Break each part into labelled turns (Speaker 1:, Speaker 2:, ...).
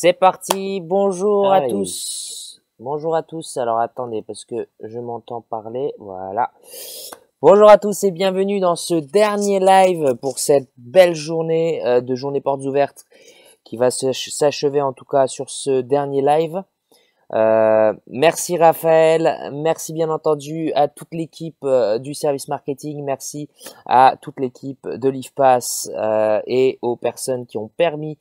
Speaker 1: C'est parti, bonjour à
Speaker 2: Allez,
Speaker 1: tous. Bonjour à tous, alors attendez parce que je m'entends parler, voilà. Bonjour à tous et bienvenue dans ce dernier live pour cette belle journée de journée portes ouvertes qui va s'achever en tout cas sur ce dernier live. Merci Raphaël, merci bien entendu à toute l'équipe du service marketing, merci à toute l'équipe de l'IFPAS et aux personnes qui ont permis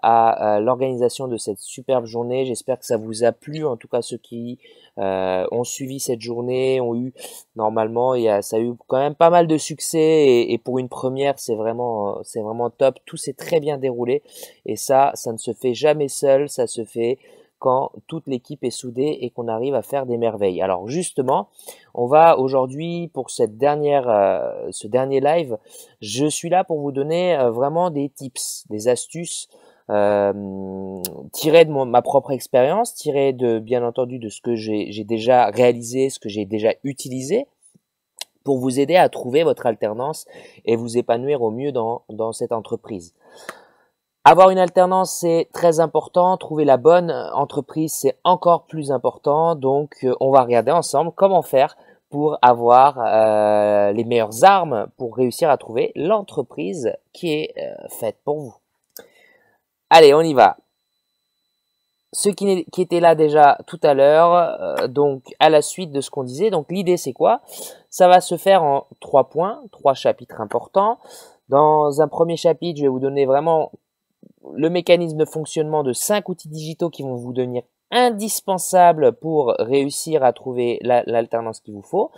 Speaker 1: à l'organisation de cette superbe journée. J'espère que ça vous a plu, en tout cas ceux qui ont suivi cette journée, ont eu normalement, ça a eu quand même pas mal de succès et pour une première, c'est vraiment top. Tout s'est très bien déroulé et ça ne se fait jamais seul, ça se fait quand toute l'équipe est soudée et qu'on arrive à faire des merveilles. Alors justement, on va aujourd'hui pour ce dernier live, je suis là pour vous donner vraiment des tips, des astuces tirées de ma propre expérience, tirées de bien entendu de ce que j'ai déjà réalisé, ce que j'ai déjà utilisé pour vous aider à trouver votre alternance et vous épanouir au mieux dans cette entreprise. Avoir une alternance, c'est très important. Trouver la bonne entreprise, c'est encore plus important. Donc, on va regarder ensemble comment faire pour avoir les meilleures armes pour réussir à trouver l'entreprise qui est faite pour vous. Allez, on y va. Ceux qui étaient là déjà tout à l'heure, donc à la suite de ce qu'on disait, donc l'idée c'est quoi? Ça va se faire en 3 points, 3 chapitres importants. Dans un premier chapitre, je vais vous donner vraiment le mécanisme de fonctionnement de 5 outils digitaux qui vont vous devenir indispensables pour réussir à trouver l'alternance qu'il vous faut.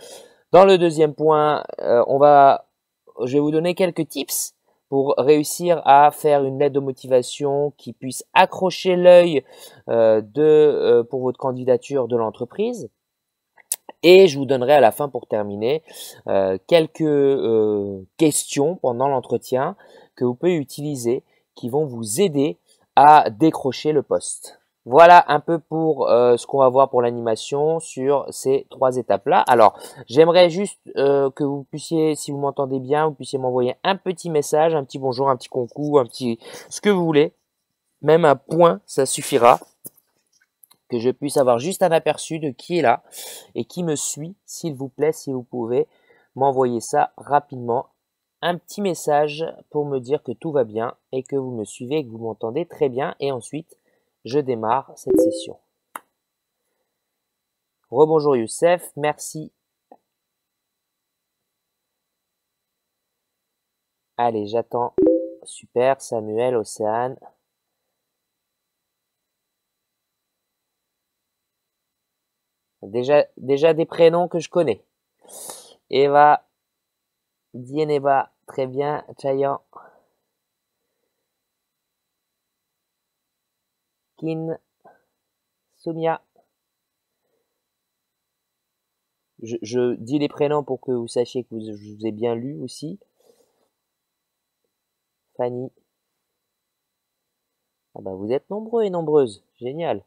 Speaker 1: Dans le deuxième point, je vais vous donner quelques tips pour réussir à faire une lettre de motivation qui puisse accrocher l'œil pour votre candidature de l'entreprise. Et je vous donnerai à la fin pour terminer quelques questions pendant l'entretien que vous pouvez utiliser qui vont vous aider à décrocher le poste. Voilà un peu pour ce qu'on va voir pour l'animation sur ces 3 étapes-là. Alors, j'aimerais juste que vous puissiez, si vous m'entendez bien, vous puissiez m'envoyer un petit message, un petit bonjour, un petit coucou, ce que vous voulez. Même un point, ça suffira. Que je puisse avoir juste un aperçu de qui est là et qui me suit, s'il vous plaît, si vous pouvez m'envoyer ça rapidement. Un petit message pour me dire que tout va bien et que vous me suivez et que vous m'entendez très bien. Et ensuite, je démarre cette session. Rebonjour Youssef, merci. Allez, j'attends. Super, Samuel, Océane. Déjà des prénoms que je connais. Eva, Dieneba, très bien. Chayan, Kin, Soumia. Je dis les prénoms pour que vous sachiez que je vous ai bien lu aussi. Fanny. Ah bah vous êtes nombreux et nombreuses. Génial.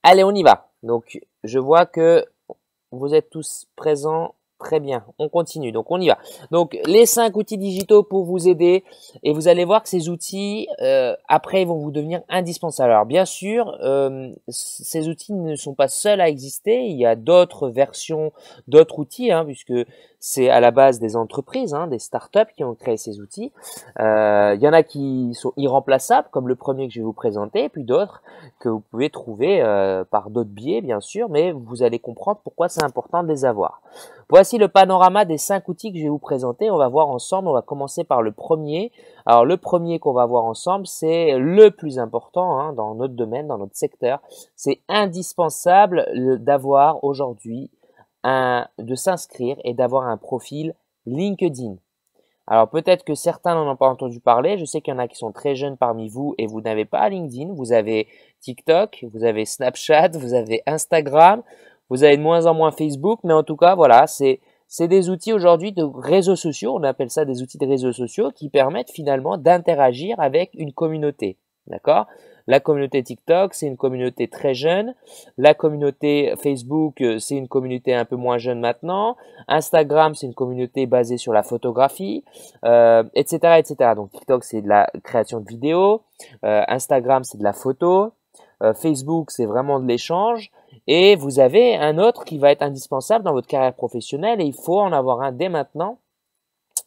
Speaker 1: Allez, on y va. Donc, je vois que vous êtes tous présents. Très bien, on continue, donc on y va. Donc les 5 outils digitaux pour vous aider et vous allez voir que ces outils, après, ils vont vous devenir indispensables. Alors bien sûr, ces outils ne sont pas seuls à exister, il y a d'autres versions, d'autres outils, puisque c'est à la base des entreprises, des startups qui ont créé ces outils. Il y en a qui sont irremplaçables, comme le premier que je vais vous présenter, puis d'autres que vous pouvez trouver par d'autres biais, bien sûr, mais vous allez comprendre pourquoi c'est important de les avoir. Voici le panorama des 5 outils que je vais vous présenter. On va voir ensemble, on va commencer par le premier. Alors le premier qu'on va voir ensemble, c'est le plus important dans notre domaine, dans notre secteur. C'est indispensable d'avoir aujourd'hui de s'inscrire et d'avoir un profil LinkedIn. Alors peut-être que certains n'en ont pas entendu parler. Je sais qu'il y en a qui sont très jeunes parmi vous et vous n'avez pas LinkedIn. Vous avez TikTok, vous avez Snapchat, vous avez Instagram. Vous avez de moins en moins Facebook, mais en tout cas, voilà, c'est des outils aujourd'hui de réseaux sociaux, on appelle ça des outils de réseaux sociaux qui permettent finalement d'interagir avec une communauté, d'accord? La communauté TikTok, c'est une communauté très jeune. La communauté Facebook, c'est une communauté un peu moins jeune maintenant. Instagram, c'est une communauté basée sur la photographie, etc., etc. Donc TikTok, c'est de la création de vidéos. Instagram, c'est de la photo. Facebook, c'est vraiment de l'échange. Et vous avez un autre qui va être indispensable dans votre carrière professionnelle et il faut en avoir un dès maintenant.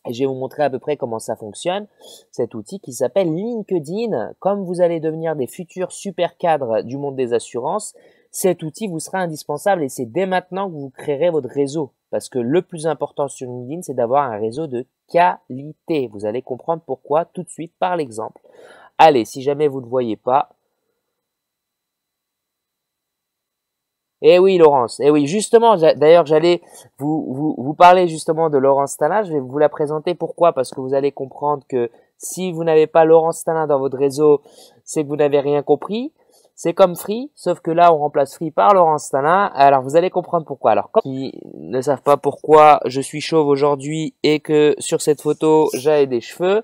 Speaker 1: Et je vais vous montrer à peu près comment ça fonctionne, cet outil qui s'appelle LinkedIn. Comme vous allez devenir des futurs super cadres du monde des assurances, cet outil vous sera indispensable et c'est dès maintenant que vous créerez votre réseau. Parce que le plus important sur LinkedIn, c'est d'avoir un réseau de qualité. Vous allez comprendre pourquoi tout de suite par l'exemple. Allez, si jamais vous ne voyez pas, eh oui, Laurence. Eh oui, justement, d'ailleurs, j'allais vous parler justement de Laurence Talin. Je vais vous la présenter. Pourquoi? Parce que vous allez comprendre que si vous n'avez pas Laurence Talin dans votre réseau, c'est que vous n'avez rien compris. C'est comme Free, sauf que là, on remplace Free par Laurence Talin. Alors, vous allez comprendre pourquoi. Alors, comme qui ne savent pas pourquoi je suis chauve aujourd'hui et que sur cette photo, j'ai des cheveux,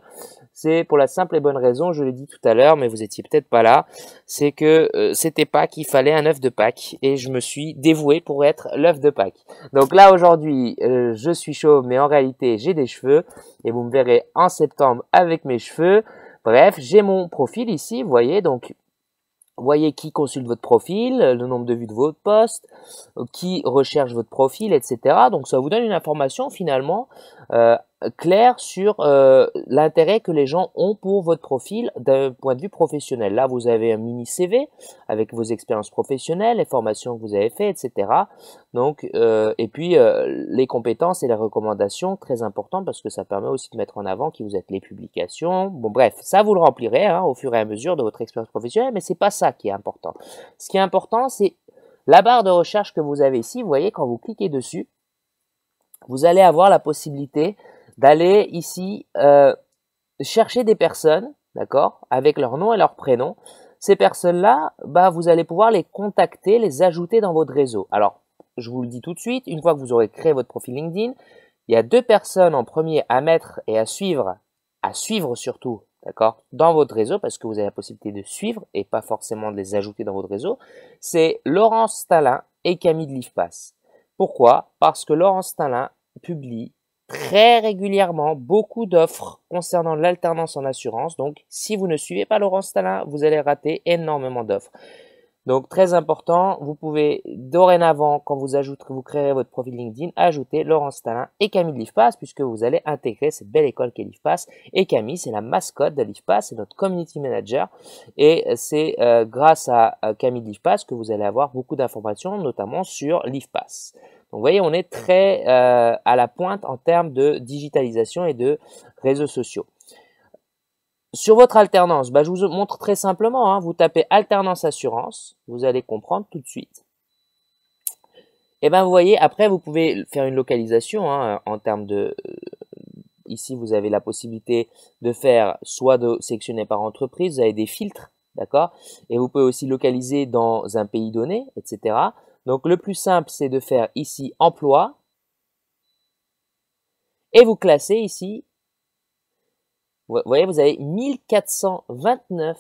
Speaker 1: c'est pour la simple et bonne raison, je l'ai dit tout à l'heure, mais vous étiez peut-être pas là, c'est que c'était Pâques, il fallait un œuf de Pâques et je me suis dévoué pour être l'œuf de Pâques. Donc là aujourd'hui, je suis chauve, mais en réalité j'ai des cheveux et vous me verrez en septembre avec mes cheveux. Bref, j'ai mon profil ici, vous voyez, donc voyez qui consulte votre profil, le nombre de vues de votre post, qui recherche votre profil, etc. Donc ça vous donne une information finalement claire sur l'intérêt que les gens ont pour votre profil d'un point de vue professionnel. Là, vous avez un mini CV avec vos expériences professionnelles, les formations que vous avez faites, etc. Donc, et puis les compétences et les recommandations, très important parce que ça permet aussi de mettre en avant qui vous êtes, les publications. Bon, bref, ça vous le remplirez hein, au fur et à mesure de votre expérience professionnelle, mais c'est pas ça qui est important. Ce qui est important, c'est la barre de recherche que vous avez ici. Vous voyez, quand vous cliquez dessus, vous allez avoir la possibilité d'aller ici chercher des personnes, d'accord, avec leur nom et leur prénom. Ces personnes-là, bah, vous allez pouvoir les contacter, les ajouter dans votre réseau. Alors, je vous le dis tout de suite, une fois que vous aurez créé votre profil LinkedIn, il y a 2 personnes en premier à mettre et à suivre surtout, d'accord, dans votre réseau, parce que vous avez la possibilité de suivre et pas forcément de les ajouter dans votre réseau. C'est Laurence Talin et Camille de l'IFPAS. Pourquoi? Parce que Laurence Talin publie très régulièrement beaucoup d'offres concernant l'alternance en assurance. Donc, si vous ne suivez pas Laurence Talin, vous allez rater énormément d'offres. Donc, très important, vous pouvez dorénavant, quand vous créerez votre profil LinkedIn, ajouter Laurence Talin et Camille de l'IFPAS, puisque vous allez intégrer cette belle école qu'est l'IFPAS. Et Camille, c'est la mascotte de l'IFPAS, c'est notre community manager. Et c'est grâce à Camille de l'IFPAS que vous allez avoir beaucoup d'informations, notamment sur l'IFPAS. Donc, vous voyez, on est très à la pointe en termes de digitalisation et de réseaux sociaux. Sur votre alternance, bah, je vous montre très simplement, hein, vous tapez alternance assurance, vous allez comprendre tout de suite. Et ben vous voyez, après vous pouvez faire une localisation hein, en termes de... ici vous avez la possibilité de faire soit de sélectionner par entreprise, vous avez des filtres, d'accord? Et vous pouvez aussi localiser dans un pays donné, etc. Donc le plus simple c'est de faire ici emploi et vous classez ici. Vous voyez, vous avez 1429,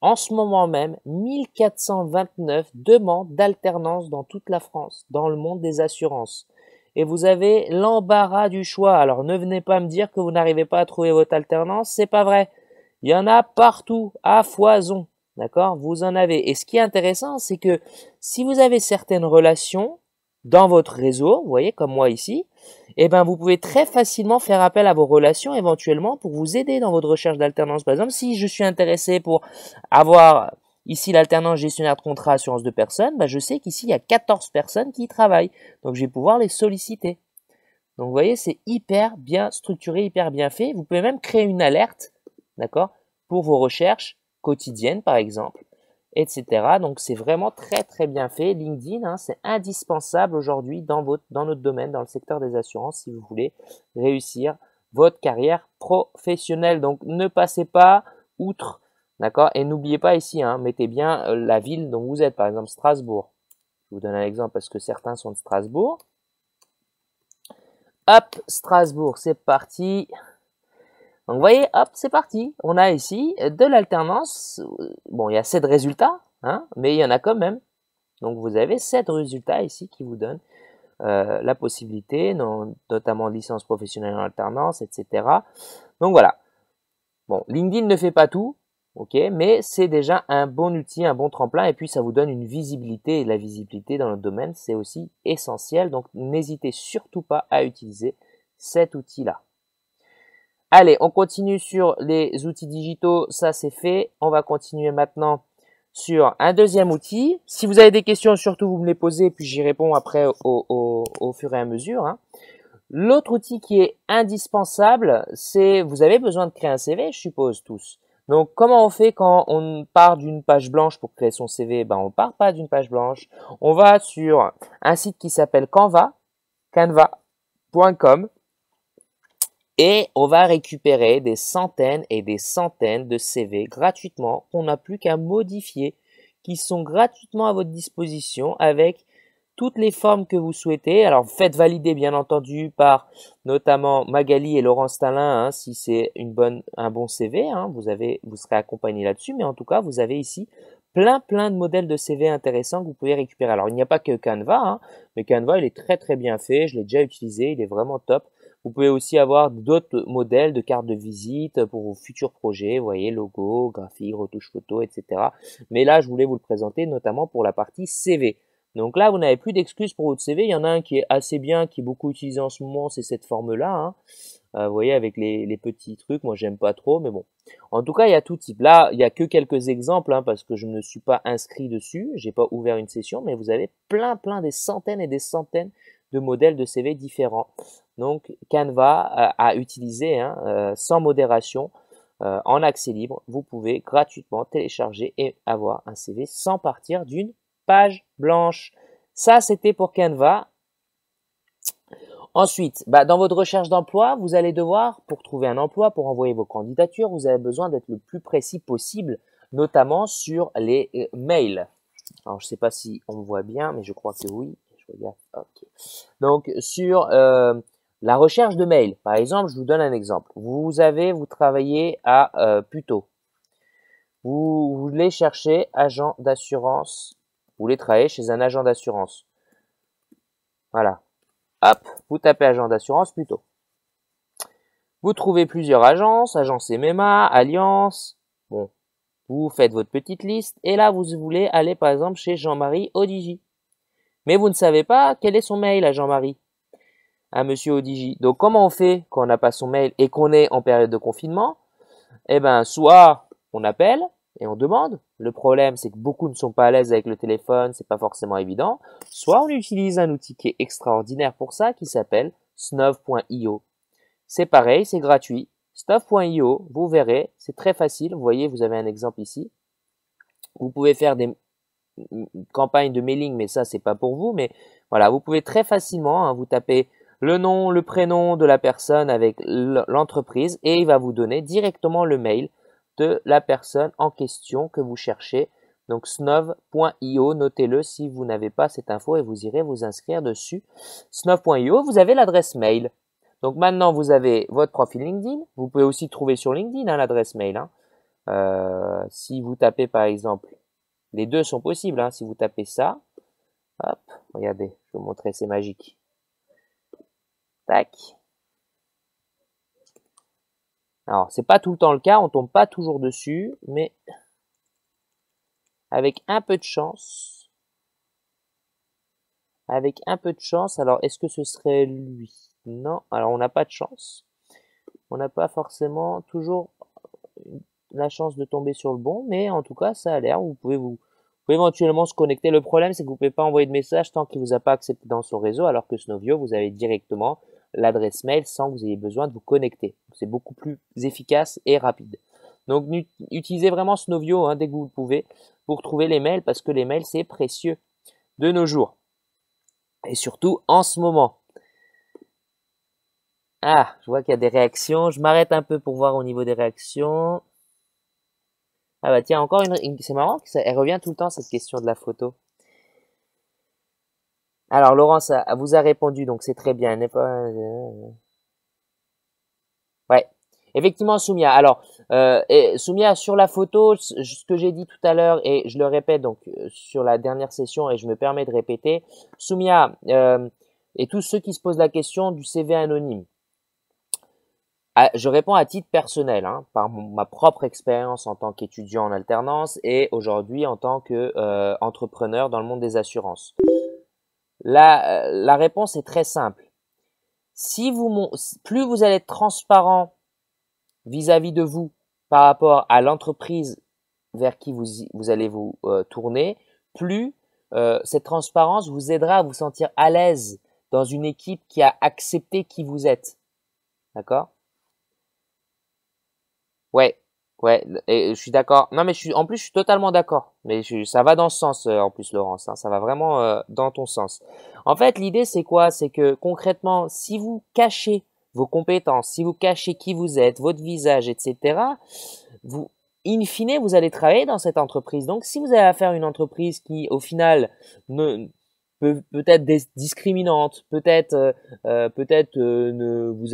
Speaker 1: en ce moment même, 1429 demandes d'alternance dans toute la France, dans le monde des assurances. Et vous avez l'embarras du choix. Alors ne venez pas me dire que vous n'arrivez pas à trouver votre alternance, c'est pas vrai. Il y en a partout, à foison. D'accord? Vous en avez. Et ce qui est intéressant, c'est que si vous avez certaines relations dans votre réseau, vous voyez, comme moi ici, eh ben, vous pouvez très facilement faire appel à vos relations éventuellement pour vous aider dans votre recherche d'alternance. Par exemple, si je suis intéressé pour avoir ici l'alternance gestionnaire de contrat assurance de personnes, ben, je sais qu'ici il y a 14 personnes qui y travaillent. Donc, je vais pouvoir les solliciter. Donc, vous voyez, c'est hyper bien structuré, hyper bien fait. Vous pouvez même créer une alerte, d'accord, pour vos recherches quotidiennes, par exemple, etc. Donc, c'est vraiment très, très bien fait. LinkedIn, hein, c'est indispensable aujourd'hui dans notre domaine, dans le secteur des assurances, si vous voulez réussir votre carrière professionnelle. Donc, ne passez pas outre, d'accord, et n'oubliez pas ici, hein, mettez bien la ville dont vous êtes, par exemple Strasbourg. Je vous donne un exemple parce que certains sont de Strasbourg. Hop, Strasbourg, c'est parti. Donc, vous voyez, hop, c'est parti. On a ici de l'alternance. Bon, il y a 7 résultats, hein, mais il y en a quand même. Donc, vous avez 7 résultats ici qui vous donnent la possibilité, notamment licence professionnelle en alternance, etc. Donc, voilà. Bon, LinkedIn ne fait pas tout, ok, mais c'est déjà un bon outil, un bon tremplin, et puis ça vous donne une visibilité, et la visibilité dans le domaine, c'est aussi essentiel. Donc, n'hésitez surtout pas à utiliser cet outil-là. Allez, on continue sur les outils digitaux, ça c'est fait. On va continuer maintenant sur un deuxième outil. Si vous avez des questions, surtout vous me les posez, puis j'y réponds après au fur et à mesure. Hein. L'autre outil qui est indispensable, c'est, vous avez besoin de créer un CV, je suppose tous. Donc, comment on fait quand on part d'une page blanche pour créer son CV? Ben, on part pas d'une page blanche. On va sur un site qui s'appelle canva.com. Et on va récupérer des centaines et des centaines de CV gratuitement qu'on n'a plus qu'à modifier, qui sont gratuitement à votre disposition avec toutes les formes que vous souhaitez. Alors faites valider bien entendu par notamment Magali et Laurence Talin hein, si c'est un bon CV. Hein, vous serez accompagné là-dessus, mais en tout cas vous avez ici plein de modèles de CV intéressants que vous pouvez récupérer. Alors il n'y a pas que Canva, hein, mais Canva il est très bien fait. Je l'ai déjà utilisé, il est vraiment top. Vous pouvez aussi avoir d'autres modèles de cartes de visite pour vos futurs projets, vous voyez, logo, graphique, retouche photo, etc. Mais là, je voulais vous le présenter notamment pour la partie CV. Donc là, vous n'avez plus d'excuses pour votre CV. Il y en a un qui est assez bien, qui est beaucoup utilisé en ce moment, c'est cette forme-là. Hein. Vous voyez, avec les petits trucs, moi j'aime pas trop, mais bon. En tout cas, il y a tout type. Là, il y a que quelques exemples, hein, parce que je ne me suis pas inscrit dessus, j'ai pas ouvert une session, mais vous avez plein, des centaines et des centaines de modèles de CV différents. Donc Canva à utiliser hein, sans modération, en accès libre. Vous pouvez gratuitement télécharger et avoir un CV sans partir d'une page blanche. Ça, c'était pour Canva. Ensuite, dans votre recherche d'emploi, vous allez devoir, pour trouver un emploi, pour envoyer vos candidatures, vous avez besoin d'être le plus précis possible, notamment sur les mails. Alors, je ne sais pas si on me voit bien, mais je crois que oui. Je regarde. Ok. Donc, sur la recherche de mails, par exemple, je vous donne un exemple. Vous travaillez à Puteaux. Vous voulez chercher agent d'assurance. Vous voulez travailler chez un agent d'assurance. Voilà. Hop, vous tapez agent d'assurance Puteaux. Vous trouvez plusieurs agences, agence MMA, Alliance. Bon, vous faites votre petite liste et là, vous voulez aller par exemple chez Jean-Marie Odigi. Mais vous ne savez pas quel est son mail à Jean-Marie, à Monsieur Odigi. Donc, comment on fait quand on n'a pas son mail et qu'on est en période de confinement? Eh ben, soit on appelle et on demande. Le problème, c'est que beaucoup ne sont pas à l'aise avec le téléphone, c'est pas forcément évident. Soit on utilise un outil qui est extraordinaire pour ça, qui s'appelle snov.io. C'est pareil, c'est gratuit. Snov.io, vous verrez, c'est très facile. Vous voyez, vous avez un exemple ici. Vous pouvez faire des campagnes de mailing, mais ça, c'est pas pour vous. Mais voilà, vous pouvez très facilement, hein, vous tapez le nom, le prénom de la personne avec l'entreprise et il va vous donner directement le mail de la personne en question que vous cherchez. Donc snov.io, notez-le si vous n'avez pas cette info et vous irez vous inscrire dessus. Snov.io, vous avez l'adresse mail. Donc maintenant, vous avez votre profil LinkedIn. Vous pouvez aussi trouver sur LinkedIn hein, l'adresse mail. Hein. Si vous tapez par exemple, les deux sont possibles. Hein, si vous tapez ça, hop, regardez, je vais vous montrer, c'est magique. Tac. Alors, c'est pas tout le temps le cas, on tombe pas toujours dessus, mais avec un peu de chance, alors est-ce que ce serait lui? Non, alors on n'a pas de chance. On n'a pas forcément toujours la chance de tomber sur le bon, mais en tout cas, ça a l'air. Vous pouvez éventuellement se connecter. Le problème, c'est que vous pouvez pas envoyer de message tant qu'il vous a pas accepté dans son réseau, alors que Snovio, vous avez directement l'adresse mail sans que vous ayez besoin de vous connecter. C'est beaucoup plus efficace et rapide. Donc, utilisez vraiment Snovio hein, dès que vous le pouvez pour trouver les mails, parce que les mails, c'est précieux de nos jours. Et surtout, en ce moment. Ah, je vois qu'il y a des réactions. Je m'arrête un peu pour voir au niveau des réactions. Ah bah tiens, encore c'est marrant, elle revient tout le temps cette question de la photo. Alors Laurence vous a répondu, donc c'est très bien. Elle n'est pas. Ouais. Effectivement, Soumia. Alors, Soumia, sur la photo, ce que j'ai dit tout à l'heure, et je le répète donc sur la dernière session, et je me permets de répéter, Soumia, et tous ceux qui se posent la question du CV anonyme. Je réponds à titre personnel, hein, par ma propre expérience en tant qu'étudiant en alternance et aujourd'hui en tant que entrepreneur dans le monde des assurances. La réponse est très simple. Plus vous allez être transparent vis-à-vis de vous par rapport à l'entreprise vers qui vous allez vous tourner, plus cette transparence vous aidera à vous sentir à l'aise dans une équipe qui a accepté qui vous êtes. D'accord? Ouais, ouais, et je suis d'accord. Non, mais en plus, je suis totalement d'accord. Mais ça va dans ce sens, en plus, Laurence, hein, ça va vraiment dans ton sens. En fait, l'idée, c'est quoi? C'est que concrètement, si vous cachez vos compétences, si vous cachez qui vous êtes, votre visage, etc., vous, in fine, vous allez travailler dans cette entreprise. Donc, si vous avez affaire à une entreprise qui, au final, peut-être discriminante, vous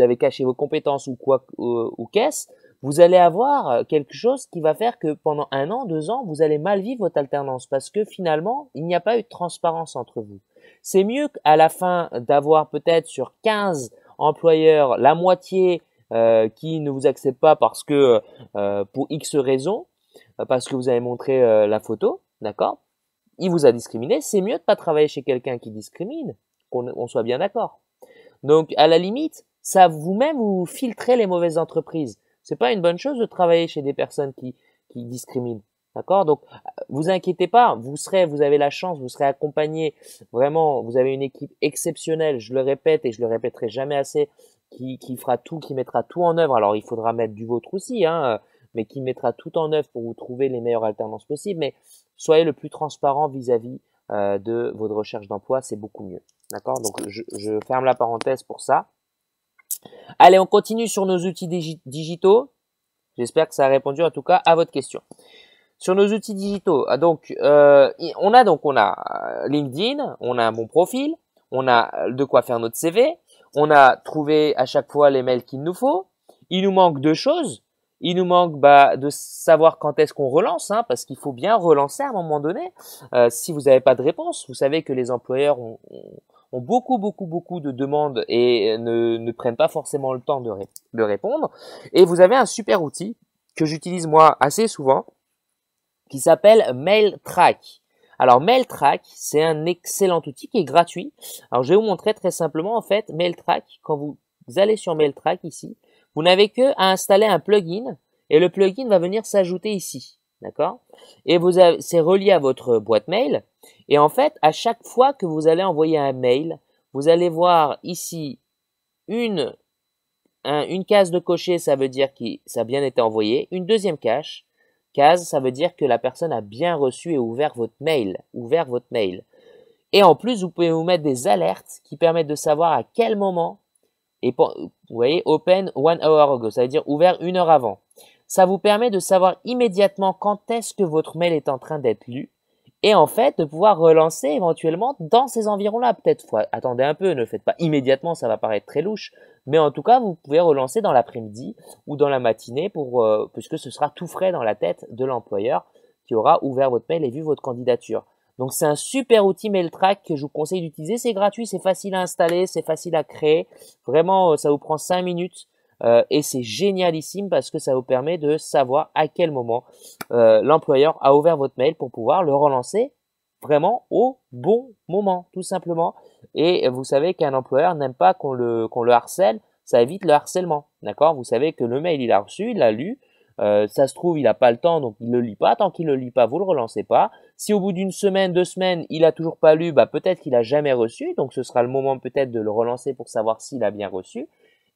Speaker 1: avez caché vos compétences ou quoi, ou qu'est-ce, vous allez avoir quelque chose qui va faire que pendant 1 an, 2 ans, vous allez mal vivre votre alternance parce que finalement, il n'y a pas eu de transparence entre vous. C'est mieux qu'à la fin d'avoir peut-être sur 15 employeurs la moitié qui ne vous acceptent pas parce que pour X raisons, parce que vous avez montré la photo, d'accord? Il vous a discriminé, c'est mieux de pas travailler chez quelqu'un qui discrimine, qu'on soit bien d'accord. Donc, à la limite, ça vous-même vous filtrez les mauvaises entreprises. C'est pas une bonne chose de travailler chez des personnes qui discriminent. D'accord? Donc, vous inquiétez pas, vous avez la chance, vous serez accompagné. Vraiment, vous avez une équipe exceptionnelle. Je le répète et je le répéterai jamais assez, qui fera tout, qui mettra tout en œuvre. Alors, il faudra mettre du vôtre aussi, hein, mais qui mettra tout en œuvre pour vous trouver les meilleures alternances possibles. Mais soyez le plus transparent vis-à-vis de votre recherche d'emploi, c'est beaucoup mieux. D'accord? Donc, je ferme la parenthèse pour ça. Allez, on continue sur nos outils digitaux. J'espère que ça a répondu en tout cas à votre question. Sur nos outils digitaux, on a LinkedIn, on a un bon profil, on a de quoi faire notre CV, on a trouvé à chaque fois les mails qu'il nous faut. Il nous manque 2 choses. Il nous manque de savoir quand est-ce qu'on relance, hein, parce qu'il faut bien relancer à un moment donné. Si vous n'avez pas de réponse, vous savez que les employeurs ont beaucoup de demandes et ne prennent pas forcément le temps de répondre. Et vous avez un super outil que j'utilise moi assez souvent qui s'appelle MailTrack. Alors MailTrack, c'est un excellent outil qui est gratuit. Alors je vais vous montrer très simplement en fait MailTrack. Quand vous allez sur MailTrack ici, vous n'avez que à installer un plugin et le plugin va venir s'ajouter ici. D'accord? Et c'est relié à votre boîte mail. Et en fait, à chaque fois que vous allez envoyer un mail, vous allez voir ici une case de cocher, ça veut dire que ça a bien été envoyé. Une deuxième case, ça veut dire que la personne a bien reçu et ouvert votre mail. Et en plus, vous pouvez vous mettre des alertes qui permettent de savoir à quel moment, et vous voyez, open 1 hour ago, ça veut dire ouvert 1 heure avant. Ça vous permet de savoir immédiatement quand est-ce que votre mail est en train d'être lu et en fait de pouvoir relancer éventuellement dans ces environs-là. Peut-être, attendez un peu, ne le faites pas immédiatement, ça va paraître très louche, mais en tout cas, vous pouvez relancer dans l'après-midi ou dans la matinée puisque ce sera tout frais dans la tête de l'employeur qui aura ouvert votre mail et vu votre candidature. Donc c'est un super outil MailTrack que je vous conseille d'utiliser. C'est gratuit, c'est facile à installer, c'est facile à créer. Vraiment, ça vous prend 5 minutes et c'est génialissime parce que ça vous permet de savoir à quel moment l'employeur a ouvert votre mail pour pouvoir le relancer vraiment au bon moment, tout simplement. Et vous savez qu'un employeur n'aime pas qu'on le harcèle, ça évite le harcèlement. D'accord? Vous savez que le mail, il a reçu, il l'a lu. Ça se trouve, il n'a pas le temps, donc il le lit pas. Tant qu'il le lit pas, vous le relancez pas. Si au bout d'une semaine, 2 semaines, il a toujours pas lu, peut-être qu'il a jamais reçu. Donc ce sera le moment peut-être de le relancer pour savoir s'il a bien reçu,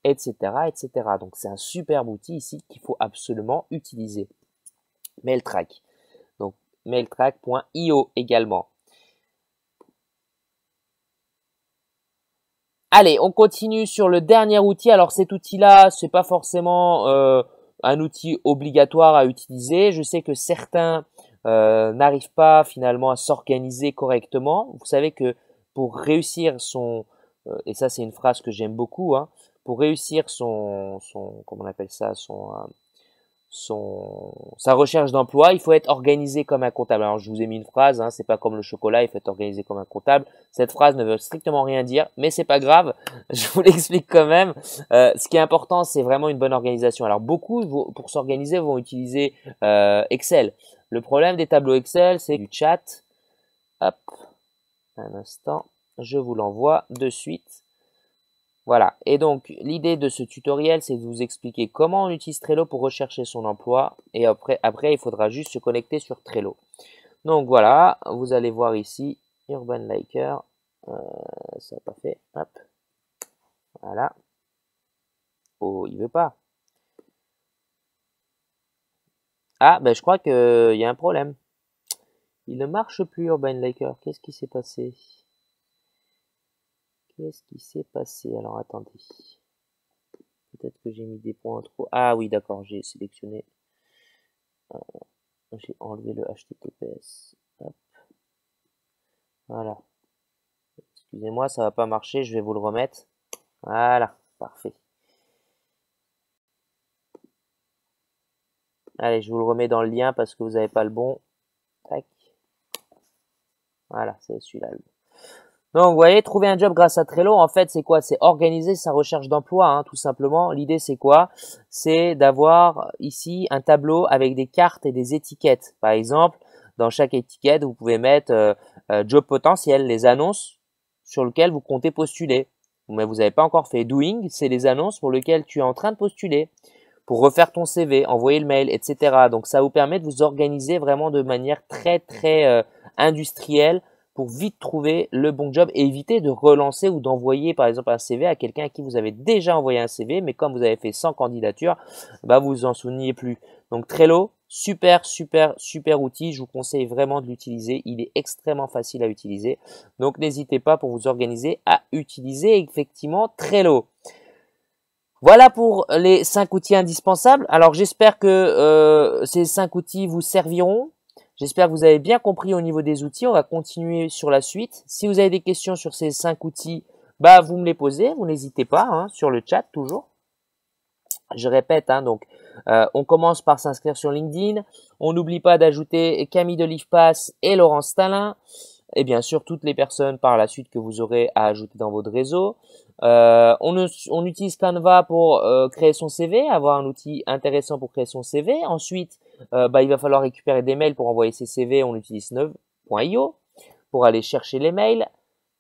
Speaker 1: etc., etc. Donc c'est un superbe outil ici qu'il faut absolument utiliser. MailTrack. Donc mailtrack.io également. Allez, on continue sur le dernier outil. Alors cet outil-là, c'est pas forcément un outil obligatoire à utiliser. Je sais que certains n'arrivent pas finalement à s'organiser correctement. Vous savez que pour réussir et ça c'est une phrase que j'aime beaucoup, hein, pour réussir comment on appelle ça, sa recherche d'emploi, il faut être organisé comme un comptable. Alors je vous ai mis une phrase, hein, c'est pas comme le chocolat, il faut être organisé comme un comptable. Cette phrase ne veut strictement rien dire, mais c'est pas grave, je vous l'explique quand même. Ce qui est important, c'est vraiment une bonne organisation. Alors beaucoup, pour s'organiser, vont utiliser Excel. Le problème des tableaux Excel, c'est du chat. Hop, un instant, je vous l'envoie de suite. Voilà, et donc l'idée de ce tutoriel, c'est de vous expliquer comment on utilise Trello pour rechercher son emploi, et après il faudra juste se connecter sur Trello. Donc voilà, vous allez voir ici, Urban Liker, ça n'a pas fait, hop, voilà. Oh, il veut pas. Ah, ben je crois qu'il y a un problème. Il ne marche plus Urban Liker, qu'est-ce qui s'est passé? Qu'est-ce qui s'est passé? Alors attendez. Peut-être que j'ai mis des points trop. Ah oui, d'accord, j'ai sélectionné. J'ai enlevé le HTTPS. Hop. Voilà. Excusez-moi, ça va pas marcher, je vais vous le remettre. Voilà, parfait. Allez, je vous le remets dans le lien parce que vous n'avez pas le bon. Tac. Voilà, c'est celui-là. Donc, vous voyez, trouver un job grâce à Trello, en fait, c'est quoi? C'est organiser sa recherche d'emploi, hein, tout simplement. L'idée, c'est quoi? C'est d'avoir ici un tableau avec des cartes et des étiquettes. Par exemple, dans chaque étiquette, vous pouvez mettre job potentiel, les annonces sur lesquelles vous comptez postuler. Mais vous n'avez pas encore fait. Doing, c'est les annonces pour lesquelles tu es en train de postuler. Pour refaire ton CV, envoyer le mail, etc. Donc, ça vous permet de vous organiser vraiment de manière très industrielle pour vite trouver le bon job et éviter de relancer ou d'envoyer par exemple un CV à quelqu'un à qui vous avez déjà envoyé un CV, mais comme vous avez fait 100 candidatures, bah vous vous en souveniez plus. Donc Trello, super outil, je vous conseille vraiment de l'utiliser, il est extrêmement facile à utiliser. Donc n'hésitez pas pour vous organiser à utiliser effectivement Trello. Voilà pour les 5 outils indispensables. Alors j'espère que ces 5 outils vous serviront. J'espère que vous avez bien compris au niveau des outils. On va continuer sur la suite. Si vous avez des questions sur ces 5 outils, bah vous me les posez. Vous n'hésitez pas hein, sur le chat toujours. Je répète, hein, donc on commence par s'inscrire sur LinkedIn. On n'oublie pas d'ajouter Camille de Livepass et Laurence Stalin. Et bien sûr, toutes les personnes par la suite que vous aurez à ajouter dans votre réseau. On utilise Canva pour créer son CV, avoir un outil intéressant pour créer son CV. Ensuite, il va falloir récupérer des mails pour envoyer ses CV. On utilise Nev.io pour aller chercher les mails.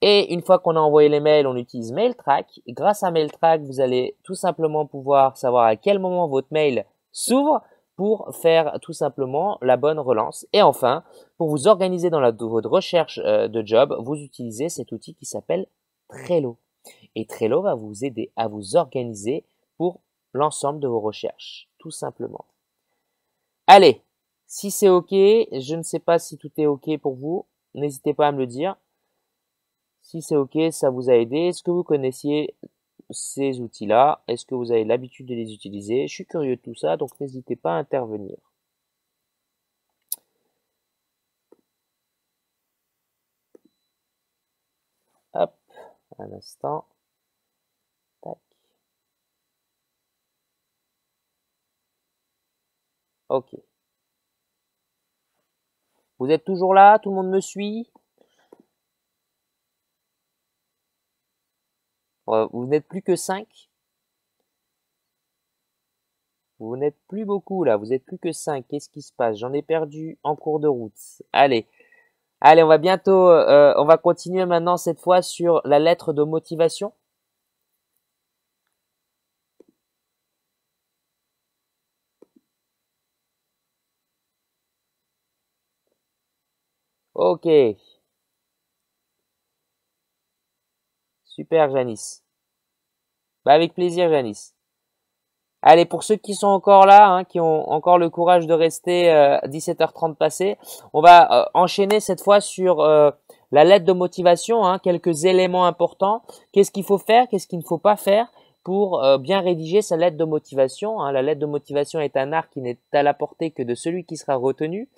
Speaker 1: Et une fois qu'on a envoyé les mails, on utilise MailTrack. Et grâce à MailTrack, vous allez tout simplement pouvoir savoir à quel moment votre mail s'ouvre pour faire tout simplement la bonne relance. Et enfin, pour vous organiser dans votre recherche de job, vous utilisez cet outil qui s'appelle Trello. Et Trello va vous aider à vous organiser pour l'ensemble de vos recherches, tout simplement. Allez, si c'est OK, je ne sais pas si tout est OK pour vous, n'hésitez pas à me le dire. Si c'est OK, ça vous a aidé. Est-ce que vous connaissiez ces outils-là? Est-ce que vous avez l'habitude de les utiliser? Je suis curieux de tout ça, donc n'hésitez pas à intervenir. Hop, un instant. Tac. OK. Vous êtes toujours là? Tout le monde me suit? Vous n'êtes plus que 5? Vous n'êtes plus beaucoup là, vous êtes plus que 5. Qu'est-ce qui se passe? J'en ai perdu en cours de route. Allez, on va bientôt, on va continuer maintenant cette fois sur la lettre de motivation. Ok. Super Janice. Bah avec plaisir Janice. Allez, pour ceux qui sont encore là, hein, qui ont encore le courage de rester 17h30 passé, on va enchaîner cette fois sur la lettre de motivation, hein, quelques éléments importants. Qu'est-ce qu'il faut faire, qu'est-ce qu'il ne faut pas faire pour bien rédiger sa lettre de motivation. Hein. La lettre de motivation est un art qui n'est à la portée que de celui qui sera retenu.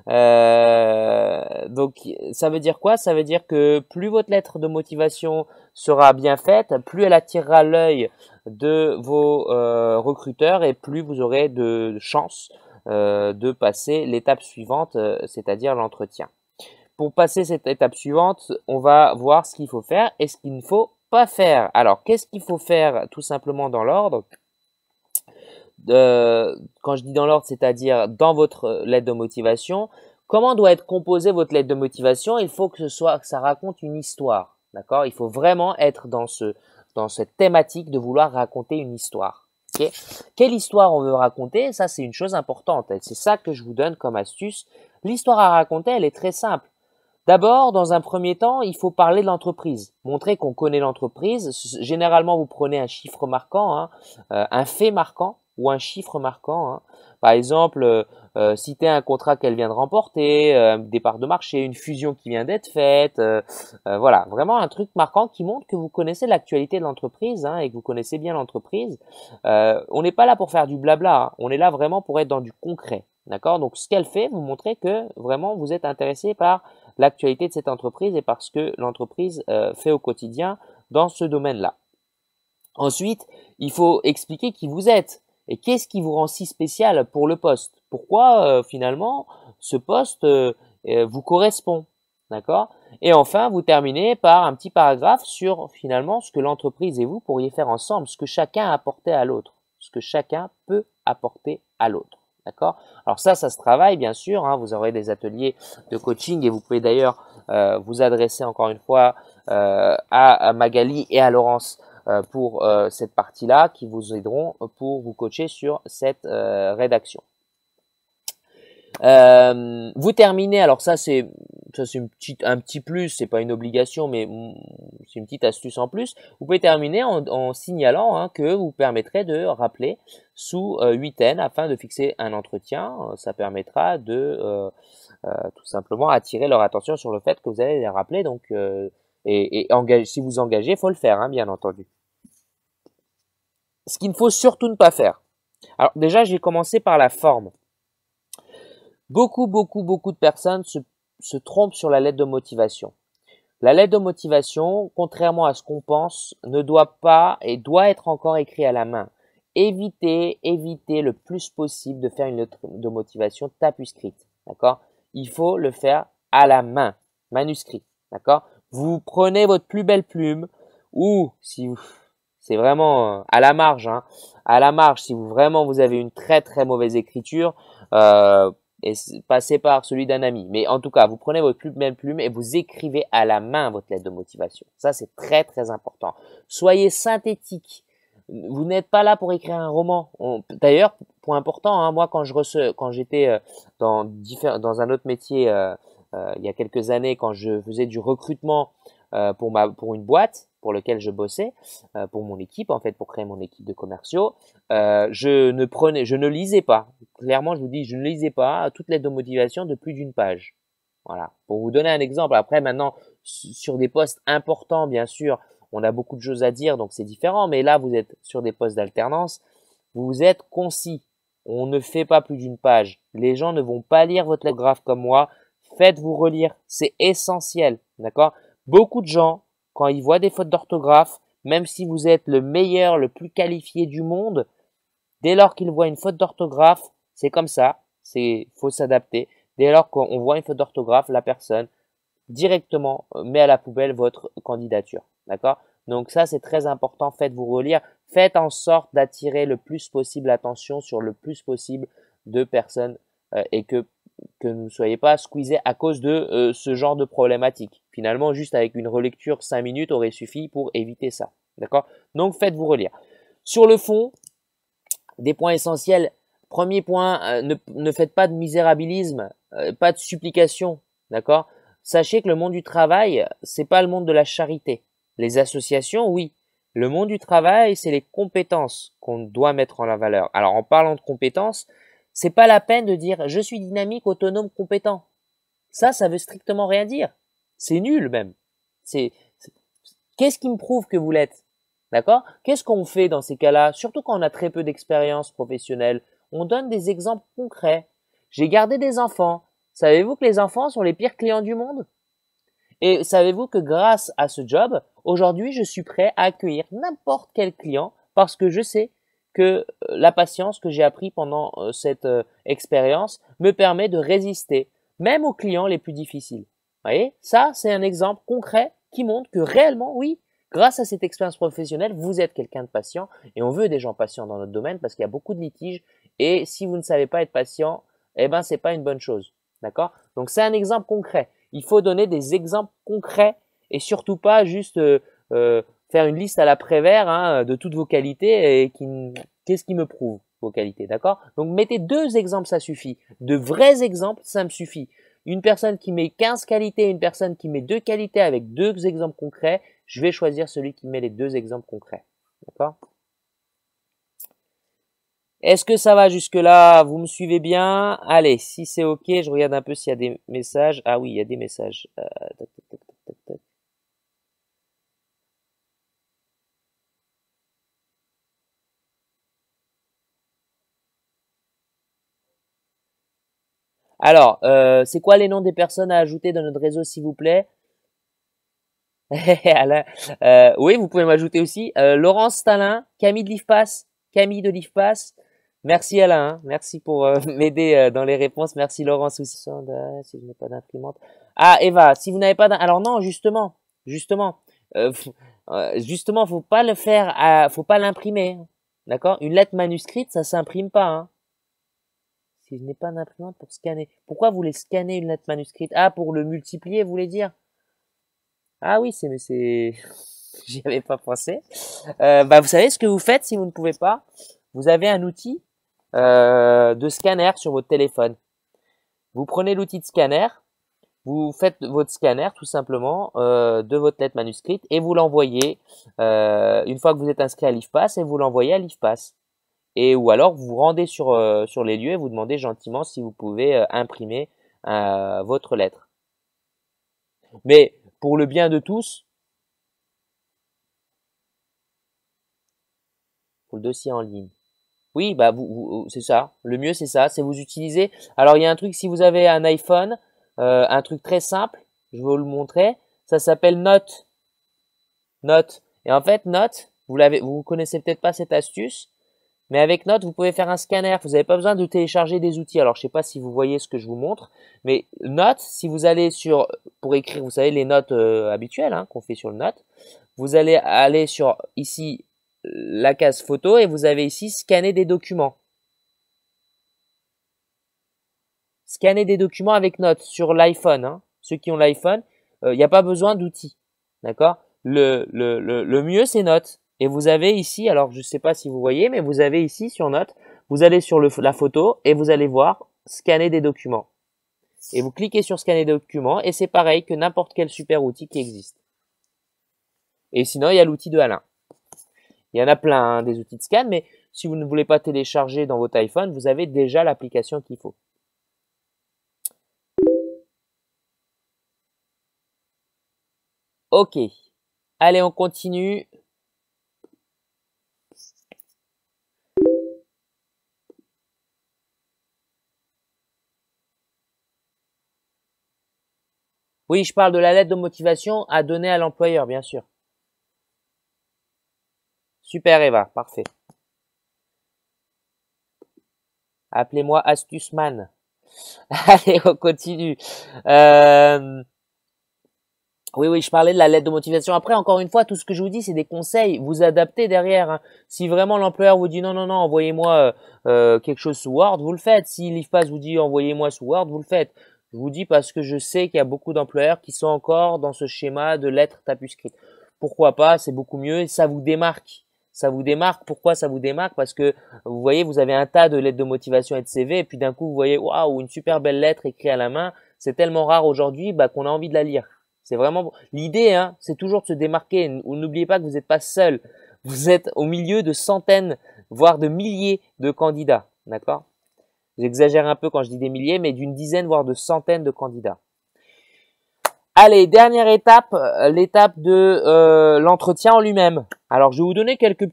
Speaker 1: Donc ça veut dire quoi? Ça veut dire que plus votre lettre de motivation sera bien faite, plus elle attirera l'œil de vos recruteurs et plus vous aurez de chances de passer l'étape suivante, c'est-à-dire l'entretien. Pour passer cette étape suivante, on va voir ce qu'il faut faire et ce qu'il ne faut pas faire. Alors, qu'est-ce qu'il faut faire tout simplement dans l'ordre? Quand je dis dans l'ordre, c'est-à-dire dans votre lettre de motivation, comment doit être composée votre lettre de motivation? Il faut que ça raconte une histoire, d'accord? Il faut vraiment être dans cette thématique de vouloir raconter une histoire. Okay. Quelle histoire on veut raconter? Ça, c'est une chose importante. C'est ça que je vous donne comme astuce. L'histoire à raconter, elle est très simple. D'abord, dans un premier temps, il faut parler de l'entreprise, montrer qu'on connaît l'entreprise. Généralement, vous prenez un chiffre marquant, hein, un fait marquant ou un chiffre marquant. Hein. Par exemple, citer un contrat qu'elle vient de remporter, un départ de marché, une fusion qui vient d'être faite. Voilà, vraiment un truc marquant qui montre que vous connaissez l'actualité de l'entreprise hein, et que vous connaissez bien l'entreprise. On n'est pas là pour faire du blabla, hein, on est là vraiment pour être dans du concret. D'accord? Donc, ce qu'elle fait, vous montrez que vraiment vous êtes intéressé par l'actualité de cette entreprise et par ce que l'entreprise fait au quotidien dans ce domaine-là. Ensuite, il faut expliquer qui vous êtes et qu'est-ce qui vous rend si spécial pour le poste. Pourquoi finalement ce poste vous correspond. D'accord? Et enfin, vous terminez par un petit paragraphe sur finalement ce que l'entreprise et vous pourriez faire ensemble, ce que chacun a apporté à l'autre, ce que chacun peut apporter à l'autre. D'accord? Alors ça se travaille bien sûr. Hein, vous aurez des ateliers de coaching et vous pouvez d'ailleurs vous adresser encore une fois à Magali et à Laurence pour cette partie-là qui vous aideront pour vous coacher sur cette rédaction. Vous terminez, alors ça c'est un petit plus, c'est pas une obligation, mais c'est une petite astuce en plus. Vous pouvez terminer en signalant hein, que vous permettrez de rappeler sous 8N afin de fixer un entretien. Ça permettra de tout simplement attirer leur attention sur le fait que vous allez les rappeler. Donc, si vous engagez, il faut le faire, hein, bien entendu. Ce qu'il ne faut surtout ne pas faire. Alors déjà, j'ai commencé par la forme. Beaucoup de personnes se trompent sur la lettre de motivation. La lettre de motivation, contrairement à ce qu'on pense, ne doit pas et doit être encore écrite à la main. Évitez le plus possible de faire une lettre de motivation tapuscrite. D'accord? Il faut le faire à la main, manuscrit. D'accord? Vous prenez votre plus belle plume ou si vous, c'est vraiment à la marge, hein, à la marge, si vous avez une très mauvaise écriture, et passez par celui d'un ami. Mais en tout cas, vous prenez votre plus belle plume et vous écrivez à la main votre lettre de motivation. Ça, c'est très important. Soyez synthétique. Vous n'êtes pas là pour écrire un roman. D'ailleurs, point important, hein, moi quand j'étais dans un autre métier il y a quelques années, quand je faisais du recrutement pour une boîte pour lequel je bossais, pour mon équipe en fait, pour créer mon équipe de commerciaux, je ne lisais pas. Clairement, je vous dis, je ne lisais pas toute lettre de motivation de plus d'une page. Voilà. Pour vous donner un exemple. Après, maintenant, sur des postes importants, bien sûr, on a beaucoup de choses à dire, donc c'est différent. Mais là, vous êtes sur des postes d'alternance. Vous êtes concis. On ne fait pas plus d'une page. Les gens ne vont pas lire votre lettre grave comme moi. Faites-vous relire. C'est essentiel. D'accord? Beaucoup de gens, quand ils voient des fautes d'orthographe, même si vous êtes le meilleur, le plus qualifié du monde, dès lors qu'ils voient une faute d'orthographe, c'est comme ça. Faut s'adapter. Dès lors qu'on voit une faute d'orthographe, la personne directement met à la poubelle votre candidature. D'accord? Donc ça, c'est très important. Faites-vous relire. Faites en sorte d'attirer le plus possible l'attention sur le plus possible de personnes et que vous ne soyez pas squeezé à cause de ce genre de problématique. Finalement, juste avec une relecture 5 minutes aurait suffi pour éviter ça. D'accord? Donc, faites-vous relire. Sur le fond, des points essentiels. Premier point, ne faites pas de misérabilisme, pas de supplication. D'accord? Sachez que le monde du travail, c'est pas le monde de la charité. Les associations, oui. Le monde du travail, c'est les compétences qu'on doit mettre en la valeur. Alors, en parlant de compétences, c'est pas la peine de dire je suis dynamique, autonome, compétent. Ça veut strictement rien dire. C'est nul même. Qu'est-ce qui me prouve que vous l'êtes? D'accord? Qu'est-ce qu'on fait dans ces cas-là? Surtout quand on a très peu d'expérience professionnelle. On donne des exemples concrets. J'ai gardé des enfants. Savez-vous que les enfants sont les pires clients du monde? Et savez-vous que grâce à ce job, aujourd'hui, je suis prêt à accueillir n'importe quel client parce que je sais que la patience que j'ai appris pendant cette expérience me permet de résister, même aux clients les plus difficiles. Vous voyez, ça, c'est un exemple concret qui montre que réellement, oui, grâce à cette expérience professionnelle, vous êtes quelqu'un de patient et on veut des gens patients dans notre domaine parce qu'il y a beaucoup de litiges et si vous ne savez pas être patient, eh ben, c'est pas une bonne chose. D'accord? Donc, c'est un exemple concret. Il faut donner des exemples concrets et surtout pas juste faire une liste à la Prévert hein, de toutes vos qualités et qu'est-ce qui me prouve vos qualités, d'accord? Donc mettez 2 exemples, ça suffit. De vrais exemples, ça me suffit. Une personne qui met 15 qualités et une personne qui met 2 qualités avec 2 exemples concrets, je vais choisir celui qui met les 2 exemples concrets, d'accord? Est-ce que ça va jusque-là? Vous me suivez bien? Allez, si c'est OK, je regarde un peu s'il y a des messages. Ah oui, il y a des messages. Tac, tac, tac, tac, tac. Alors, c'est quoi les noms des personnes à ajouter dans notre réseau, s'il vous plaît? Alain, oui, vous pouvez m'ajouter aussi. Laurence Stalin, Camille de l'IFPAS, Camille de l'IFPAS. Merci Alain, hein. Merci pour m'aider dans les réponses. Merci Laurence aussi. Si je n'ai pas d'imprimante. Ah Eva, si vous n'avez pas alors non, justement, justement, faut pas le faire, faut pas l'imprimer, hein. D'accord? Une lettre manuscrite, ça s'imprime pas, hein. Si je n'ai pas d'imprimante pour scanner. Pourquoi vous voulez scanner une lettre manuscrite? Ah, pour le multiplier, vous voulez dire? Ah oui, j'y avais pas pensé. Bah, vous savez ce que vous faites si vous ne pouvez pas? Vous avez un outil de scanner sur votre téléphone. Vous prenez l'outil de scanner, vous faites votre scanner tout simplement de votre lettre manuscrite et vous l'envoyez une fois que vous êtes inscrit à l'IFPAS et vous l'envoyez à l'IFPAS. Et ou alors vous vous rendez sur les lieux et vous demandez gentiment si vous pouvez imprimer votre lettre. Mais pour le bien de tous, pour le dossier en ligne. Oui, bah c'est ça. Le mieux c'est ça, c'est vous utiliser. Alors il y a un truc si vous avez un iPhone, un truc très simple, je vais vous le montrer. Ça s'appelle Note. Note. Et en fait Note, vous connaissez peut-être pas cette astuce, mais avec Note vous pouvez faire un scanner. Vous n'avez pas besoin de télécharger des outils. Alors je sais pas si vous voyez ce que je vous montre, mais Note, si vous allez pour écrire, vous savez les notes habituelles hein, qu'on fait sur le Note, vous allez aller sur ici la case photo et vous avez ici scanner des documents. Scanner des documents avec Note sur l'iPhone. Hein. Ceux qui ont l'iPhone, il n'y a pas besoin d'outils. D'accord? Le mieux, c'est Note. Et vous avez ici, alors je ne sais pas si vous voyez, mais vous avez ici sur Note, vous allez sur la photo et vous allez voir scanner des documents. Et vous cliquez sur scanner des documents et c'est pareil que n'importe quel super outil qui existe. Et sinon, il y a l'outil de Alain. Il y en a plein, hein, des outils de scan, mais si vous ne voulez pas télécharger dans votre iPhone, vous avez déjà l'application qu'il faut. Ok. Allez, on continue. Oui, je parle de la lettre de motivation à donner à l'employeur, bien sûr. Super Eva, parfait. Appelez-moi Astuceman. Allez, on continue. Oui, je parlais de la lettre de motivation. Après, encore une fois, tout ce que je vous dis, c'est des conseils. Vous adaptez derrière. Hein. Si vraiment l'employeur vous dit non, envoyez-moi quelque chose sous Word, vous le faites. Si l'IFPAS vous dit envoyez-moi sous Word, vous le faites. Je vous dis parce que je sais qu'il y a beaucoup d'employeurs qui sont encore dans ce schéma de lettres tapuscrites. Pourquoi pas? C'est beaucoup mieux et ça vous démarque. Ça vous démarque. Pourquoi ça vous démarque? Parce que vous voyez, vous avez un tas de lettres de motivation et de CV et puis d'un coup, vous voyez, waouh, une super belle lettre écrite à la main. C'est tellement rare aujourd'hui qu'on a envie de la lire. C'est vraiment l'idée, hein, c'est toujours de se démarquer. N'oubliez pas que vous n'êtes pas seul. Vous êtes au milieu de centaines, voire de milliers de candidats. D'accord? J'exagère un peu quand je dis des milliers, mais d'une dizaine, voire de centaines de candidats. Allez, dernière étape, l'étape de l'entretien en lui-même. Alors, je vais vous donner quelques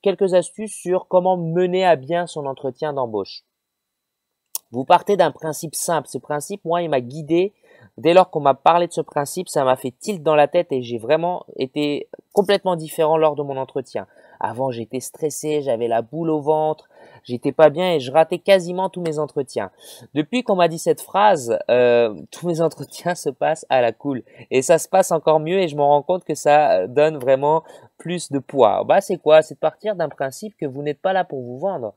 Speaker 1: quelques astuces sur comment mener à bien son entretien d'embauche. Vous partez d'un principe simple. Ce principe, moi, il m'a guidé. Dès lors qu'on m'a parlé de ce principe, ça m'a fait tilt dans la tête et j'ai vraiment été complètement différent lors de mon entretien. Avant, j'étais stressé, j'avais la boule au ventre, j'étais pas bien et je ratais quasiment tous mes entretiens. Depuis qu'on m'a dit cette phrase, tous mes entretiens se passent à la cool et ça se passe encore mieux et je me rends compte que ça donne vraiment plus de poids. Bah, c'est quoi? C'est de partir d'un principe que vous n'êtes pas là pour vous vendre,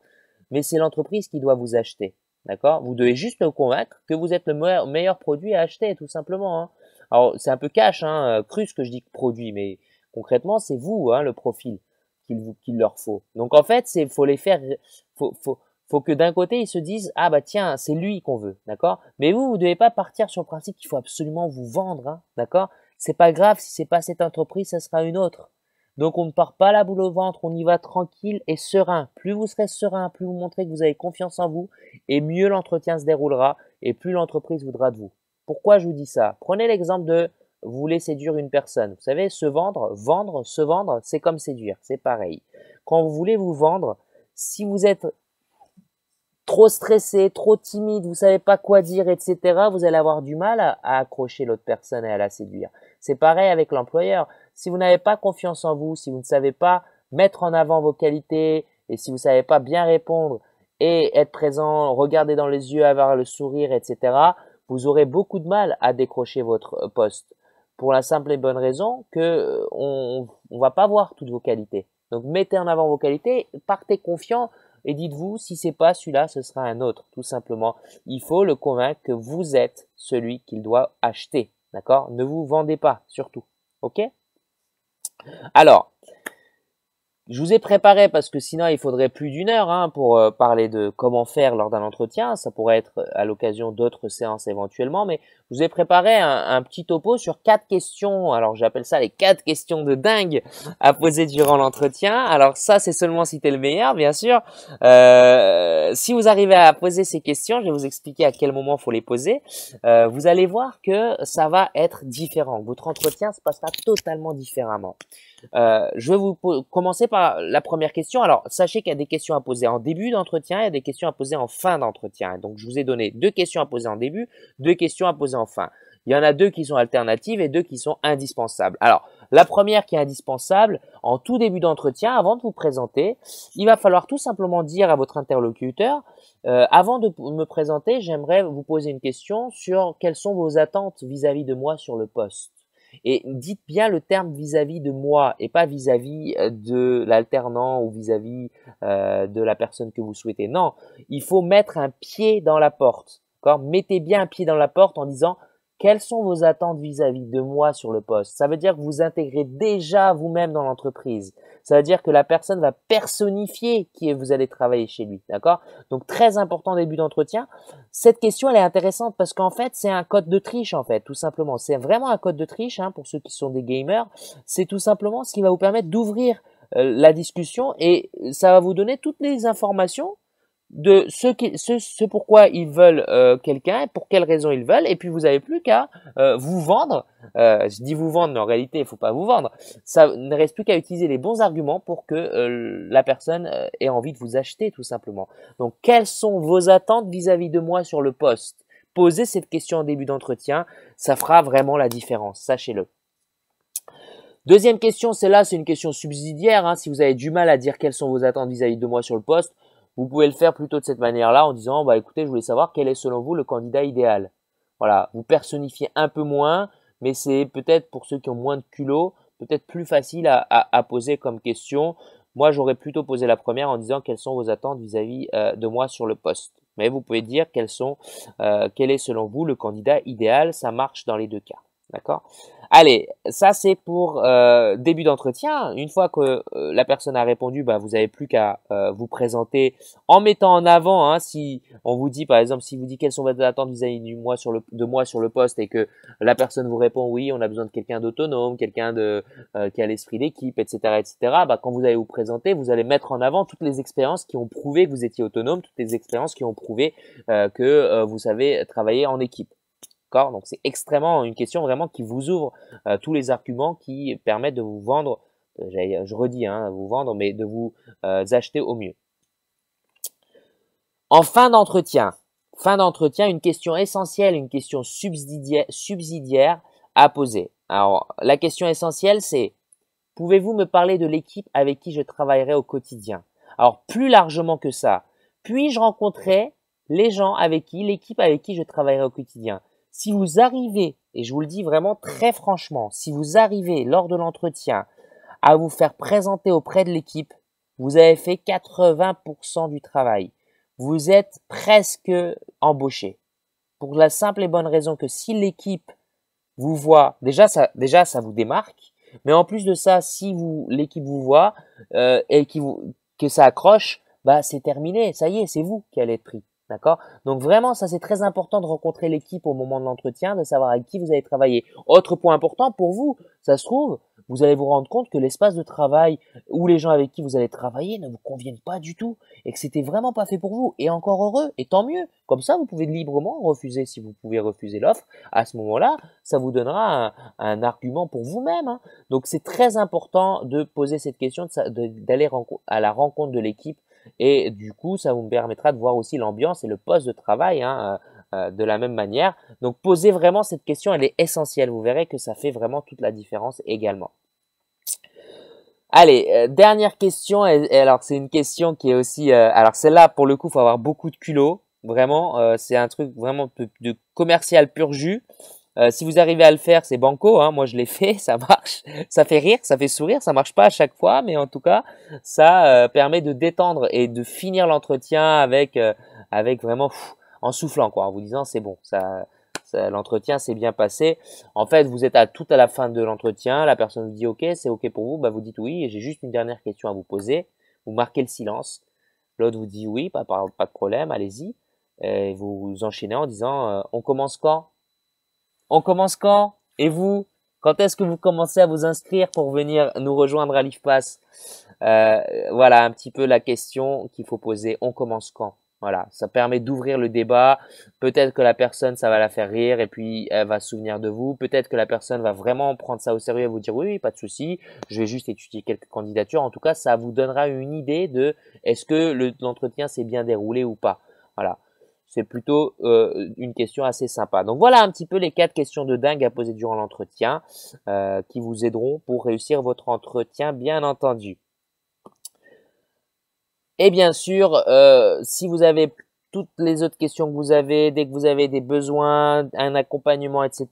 Speaker 1: mais c'est l'entreprise qui doit vous acheter. D'accord? Vous devez juste le convaincre que vous êtes le meilleur produit à acheter, tout simplement. Hein. Alors, c'est un peu cash, hein, cru ce que je dis produit, mais concrètement, c'est vous, hein, le profil qu'il leur faut. Donc, en fait, faut les faire, faut que d'un côté, ils se disent, ah bah tiens, c'est lui qu'on veut, d'accord? Mais vous devez pas partir sur le principe qu'il faut absolument vous vendre, hein, d'accord? C'est pas grave si c'est pas cette entreprise, ça sera une autre. Donc on ne part pas la boule au ventre, on y va tranquille et serein. Plus vous serez serein, plus vous montrez que vous avez confiance en vous, et mieux l'entretien se déroulera, et plus l'entreprise voudra de vous. Pourquoi je vous dis ça? Prenez l'exemple de vous voulez séduire une personne. Vous savez, se vendre, se vendre, c'est comme séduire, c'est pareil. Quand vous voulez vous vendre, si vous êtes trop stressé, trop timide, vous savez pas quoi dire, etc., vous allez avoir du mal à accrocher l'autre personne et à la séduire. C'est pareil avec l'employeur. Si vous n'avez pas confiance en vous, si vous ne savez pas mettre en avant vos qualités et si vous ne savez pas bien répondre et être présent, regarder dans les yeux, avoir le sourire, etc., vous aurez beaucoup de mal à décrocher votre poste. Pour la simple et bonne raison que on va pas voir toutes vos qualités. Donc mettez en avant vos qualités, partez confiant et dites-vous si c'est pas celui-là, ce sera un autre, tout simplement. Il faut le convaincre que vous êtes celui qu'il doit acheter, d'accord? Ne vous vendez pas, surtout, ok? Alors, je vous ai préparé parce que sinon il faudrait plus d'une heure hein, pour parler de comment faire lors d'un entretien. Ça pourrait être à l'occasion d'autres séances éventuellement, mais je vous ai préparé un petit topo sur 4 questions. Alors j'appelle ça les 4 questions de dingue à poser durant l'entretien. Alors ça c'est seulement si t'es le meilleur, bien sûr. Si vous arrivez à poser ces questions, je vais vous expliquer à quel moment faut les poser. Vous allez voir que ça va être différent. Votre entretien se passera totalement différemment. Je vais vous commencer par la première question. Alors, sachez qu'il y a des questions à poser en début d'entretien, il y a des questions à poser en fin d'entretien. Donc, je vous ai donné 2 questions à poser en début, 2 questions à poser en fin. Il y en a 2 qui sont alternatives et 2 qui sont indispensables. Alors, la première qui est indispensable, en tout début d'entretien, avant de vous présenter, il va falloir tout simplement dire à votre interlocuteur, avant de me présenter, j'aimerais vous poser une question sur quelles sont vos attentes vis-à-vis de moi sur le poste. Et dites bien le terme vis-à-vis de moi et pas vis-à-vis de l'alternant ou vis-à-vis de la personne que vous souhaitez. Non, il faut mettre un pied dans la porte. D'accord? Mettez bien un pied dans la porte en disant quelles sont vos attentes vis-à-vis de moi sur le poste. Ça veut dire que vous intégrez déjà vous-même dans l'entreprise. Ça veut dire que la personne va personnifier qui vous allez travailler chez lui. D'accord? Donc très important début d'entretien. Cette question, elle est intéressante parce qu'en fait, c'est un code de triche, en fait, tout simplement. C'est vraiment un code de triche, hein, pour ceux qui sont des gamers. C'est tout simplement ce qui va vous permettre d'ouvrir la discussion et ça va vous donner toutes les informations de ce pourquoi ils veulent quelqu'un et pour quelles raisons ils veulent. Et puis, vous n'avez plus qu'à vous vendre. Je dis vous vendre, mais en réalité, il faut pas vous vendre. Ça ne reste plus qu'à utiliser les bons arguments pour que la personne ait envie de vous acheter, tout simplement. Donc, quelles sont vos attentes vis-à-vis de moi sur le poste? Posez cette question en début d'entretien, ça fera vraiment la différence, sachez-le. Deuxième question, celle-là, c'est une question subsidiaire. Hein. Si vous avez du mal à dire quelles sont vos attentes vis-à-vis de moi sur le poste, vous pouvez le faire plutôt de cette manière-là en disant, bah écoutez, je voulais savoir quel est selon vous le candidat idéal. Voilà, vous personnifiez un peu moins, mais c'est peut-être pour ceux qui ont moins de culot, peut-être plus facile à poser comme question. Moi, j'aurais plutôt posé la première en disant quelles sont vos attentes vis-à-vis de moi sur le poste. Mais vous pouvez dire quel est selon vous le candidat idéal. Ça marche dans les 2 cas. D'accord? Allez, ça c'est pour début d'entretien. Une fois que la personne a répondu, bah, vous n'avez plus qu'à vous présenter en mettant en avant. Hein, si on vous dit par exemple, si vous dit quelles sont vos attentes vis-à-vis de moi sur le poste et que la personne vous répond oui, on a besoin de quelqu'un d'autonome, quelqu'un qui a l'esprit d'équipe, etc., etc. Bah, quand vous allez vous présenter, vous allez mettre en avant toutes les expériences qui ont prouvé que vous étiez autonome, toutes les expériences qui ont prouvé que vous savez travailler en équipe. D'accord? Donc, c'est extrêmement une question vraiment qui vous ouvre tous les arguments qui permettent de vous vendre, je redis, hein, vous vendre, mais de vous acheter au mieux. En fin d'entretien, une question essentielle, une question subsidiaire à poser. Alors, la question essentielle, c'est: pouvez-vous me parler de l'équipe avec qui je travaillerai au quotidien? Alors, plus largement que ça, puis-je rencontrer les gens avec qui, l'équipe avec qui je travaillerai au quotidien? Si vous arrivez, et je vous le dis vraiment très franchement, si vous arrivez lors de l'entretien à vous faire présenter auprès de l'équipe, vous avez fait 80% du travail. Vous êtes presque embauché. Pour la simple et bonne raison que si l'équipe vous voit, déjà ça vous démarque, mais en plus de ça, si l'équipe vous voit et que ça accroche, bah c'est terminé, ça y est, c'est vous qui allez être pris. D'accord? Donc vraiment, ça c'est très important de rencontrer l'équipe au moment de l'entretien, de savoir avec qui vous allez travailler. Autre point important pour vous, ça se trouve, vous allez vous rendre compte que l'espace de travail où les gens avec qui vous allez travailler ne vous conviennent pas du tout et que c'était vraiment pas fait pour vous. Et encore heureux, et tant mieux. Comme ça, vous pouvez librement refuser si vous pouvez refuser l'offre. À ce moment-là, ça vous donnera un argument pour vous-même. Hein. Donc c'est très important de poser cette question, d'aller à la rencontre de l'équipe. Et du coup, ça vous permettra de voir aussi l'ambiance et le poste de travail hein, de la même manière. Donc, posez vraiment cette question, elle est essentielle. Vous verrez que ça fait vraiment toute la différence également. Allez, dernière question. Et alors, c'est une question qui est aussi… alors, celle-là, pour le coup, il faut avoir beaucoup de culot. Vraiment, c'est un truc vraiment de commercial pur jus. Si vous arrivez à le faire, c'est banco. Hein. Moi, je l'ai fait, ça marche, ça fait rire, ça fait sourire. Ça marche pas à chaque fois, mais en tout cas, ça permet de détendre et de finir l'entretien avec vraiment en soufflant, quoi, en vous disant c'est bon, l'entretien s'est bien passé. En fait, vous êtes tout à la fin de l'entretien. La personne vous dit OK, c'est OK pour vous. Bah, vous dites oui. Et j'ai juste une dernière question à vous poser. Vous marquez le silence. L'autre vous dit oui, pas de problème, allez-y. Et vous enchaînez en disant on commence quand? On commence quand? Et vous? Quand est-ce que vous commencez à vous inscrire pour venir nous rejoindre à l'IFPAS? Voilà un petit peu la question qu'il faut poser. On commence quand? Voilà, ça permet d'ouvrir le débat. Peut-être que la personne, ça va la faire rire et puis elle va se souvenir de vous. Peut-être que la personne va vraiment prendre ça au sérieux et vous dire oui, pas de souci, je vais juste étudier quelques candidatures. En tout cas, ça vous donnera une idée de est-ce que l'entretien s'est bien déroulé ou pas. Voilà. C'est plutôt une question assez sympa. Donc voilà un petit peu les 4 questions de dingue à poser durant l'entretien qui vous aideront pour réussir votre entretien, bien entendu. Et bien sûr, si vous avez toutes les autres questions que vous avez, dès que vous avez des besoins, un accompagnement, etc.,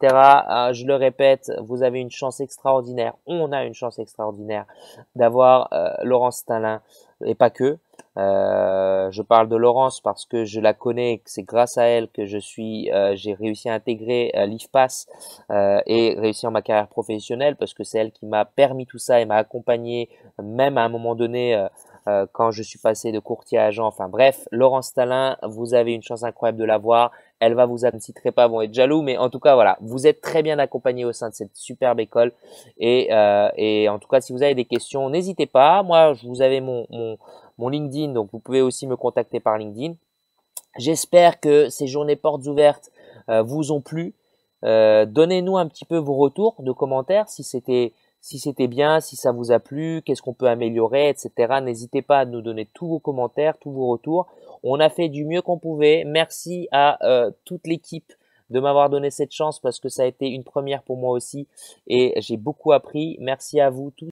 Speaker 1: je le répète, vous avez une chance extraordinaire. On a une chance extraordinaire d'avoir Laurence Stalin et pas que. Je parle de Laurence parce que je la connais, c'est grâce à elle que j'ai réussi à intégrer l'IFPAS et réussir ma carrière professionnelle parce que c'est elle qui m'a permis tout ça et m'a accompagné même à un moment donné quand je suis passé de courtier à agent. Enfin bref, Laurence Talin, vous avez une chance incroyable de la voir. Elle va vous, je ne citerai pas, vont être jaloux, mais en tout cas voilà, vous êtes très bien accompagné au sein de cette superbe école. Et en tout cas, si vous avez des questions, n'hésitez pas. Moi, vous avez mon LinkedIn, donc vous pouvez aussi me contacter par LinkedIn. J'espère que ces journées portes ouvertes vous ont plu. Donnez-nous un petit peu vos retours de commentaires si c'était bien, si ça vous a plu, qu'est-ce qu'on peut améliorer, etc. N'hésitez pas à nous donner tous vos commentaires, tous vos retours. On a fait du mieux qu'on pouvait. Merci à toute l'équipe de m'avoir donné cette chance parce que ça a été une première pour moi aussi et j'ai beaucoup appris. Merci à vous tous.